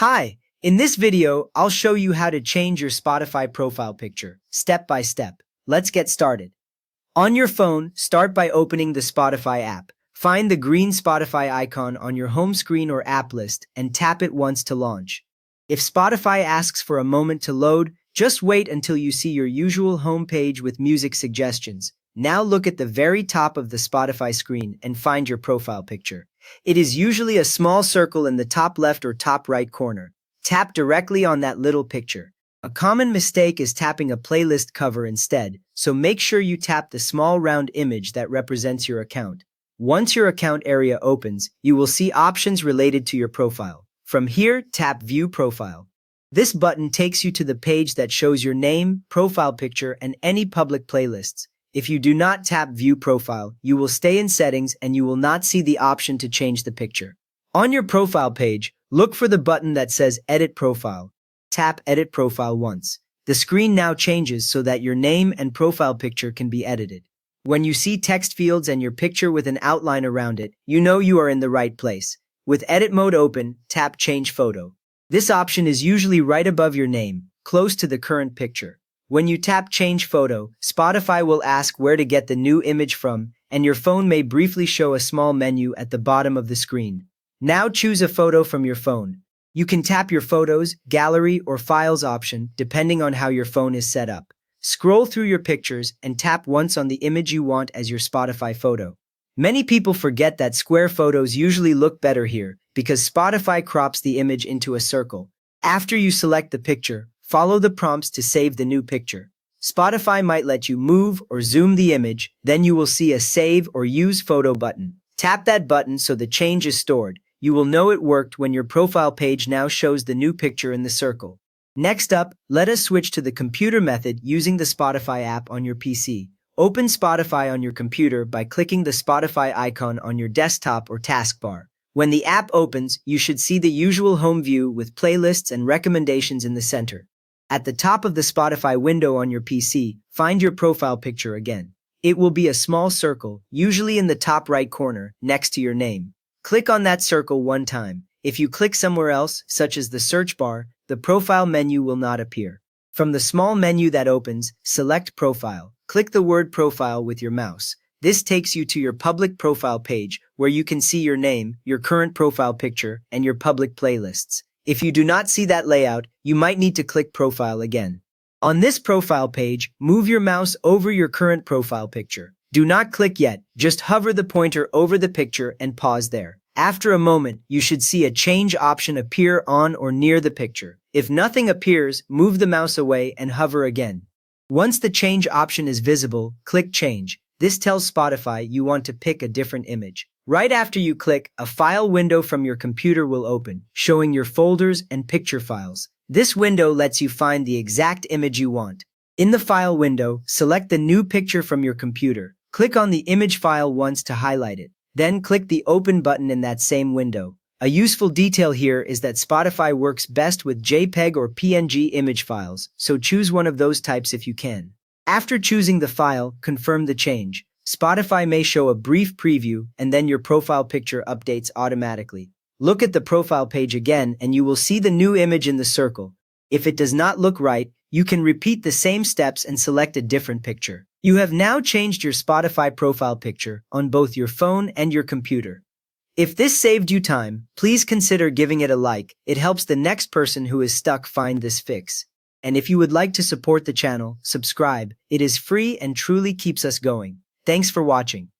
Hi, in this video, I'll show you how to change your Spotify profile picture, step by step. Let's get started. On your phone, start by opening the Spotify app. Find the green Spotify icon on your home screen or app list and tap it once to launch. If Spotify asks for a moment to load, just wait until you see your usual home page with music suggestions. Now look at the very top of the Spotify screen and find your profile picture. It is usually a small circle in the top left or top right corner. Tap directly on that little picture. A common mistake is tapping a playlist cover instead, so make sure you tap the small round image that represents your account. Once your account area opens, you will see options related to your profile. From here, tap View Profile. This button takes you to the page that shows your name, profile picture, and any public playlists. If you do not tap View Profile, you will stay in Settings and you will not see the option to change the picture. On your profile page, look for the button that says Edit Profile. Tap Edit Profile once. The screen now changes so that your name and profile picture can be edited. When you see text fields and your picture with an outline around it, you know you are in the right place. With Edit Mode open, tap Change Photo. This option is usually right above your name, close to the current picture. When you tap Change Photo, Spotify will ask where to get the new image from, and your phone may briefly show a small menu at the bottom of the screen. Now choose a photo from your phone. You can tap your Photos, Gallery, or Files option depending on how your phone is set up. Scroll through your pictures and tap once on the image you want as your Spotify photo. Many people forget that square photos usually look better here because Spotify crops the image into a circle. After you select the picture, follow the prompts to save the new picture. Spotify might let you move or zoom the image, then you will see a Save or Use Photo button. Tap that button so the change is stored. You will know it worked when your profile page now shows the new picture in the circle. Next up, let us switch to the computer method using the Spotify app on your PC. Open Spotify on your computer by clicking the Spotify icon on your desktop or taskbar. When the app opens, you should see the usual home view with playlists and recommendations in the center. At the top of the Spotify window on your PC, find your profile picture again. It will be a small circle, usually in the top right corner, next to your name. Click on that circle one time. If you click somewhere else, such as the search bar, the profile menu will not appear. From the small menu that opens, select Profile. Click the word Profile with your mouse. This takes you to your public profile page, where you can see your name, your current profile picture, and your public playlists. If you do not see that layout, you might need to click Profile again. On this profile page, move your mouse over your current profile picture. Do not click yet, just hover the pointer over the picture and pause there. After a moment, you should see a change option appear on or near the picture. If nothing appears, move the mouse away and hover again. Once the change option is visible, click Change. This tells Spotify you want to pick a different image. Right after you click, a file window from your computer will open, showing your folders and picture files. This window lets you find the exact image you want. In the file window, select the new picture from your computer. Click on the image file once to highlight it. Then click the Open button in that same window. A useful detail here is that Spotify works best with JPEG or PNG image files, so choose one of those types if you can. After choosing the file, confirm the change. Spotify may show a brief preview, and then your profile picture updates automatically. Look at the profile page again, and you will see the new image in the circle. If it does not look right, you can repeat the same steps and select a different picture. You have now changed your Spotify profile picture on both your phone and your computer. If this saved you time, please consider giving it a like. It helps the next person who is stuck find this fix. And if you would like to support the channel, subscribe. It is free and truly keeps us going. Thanks for watching.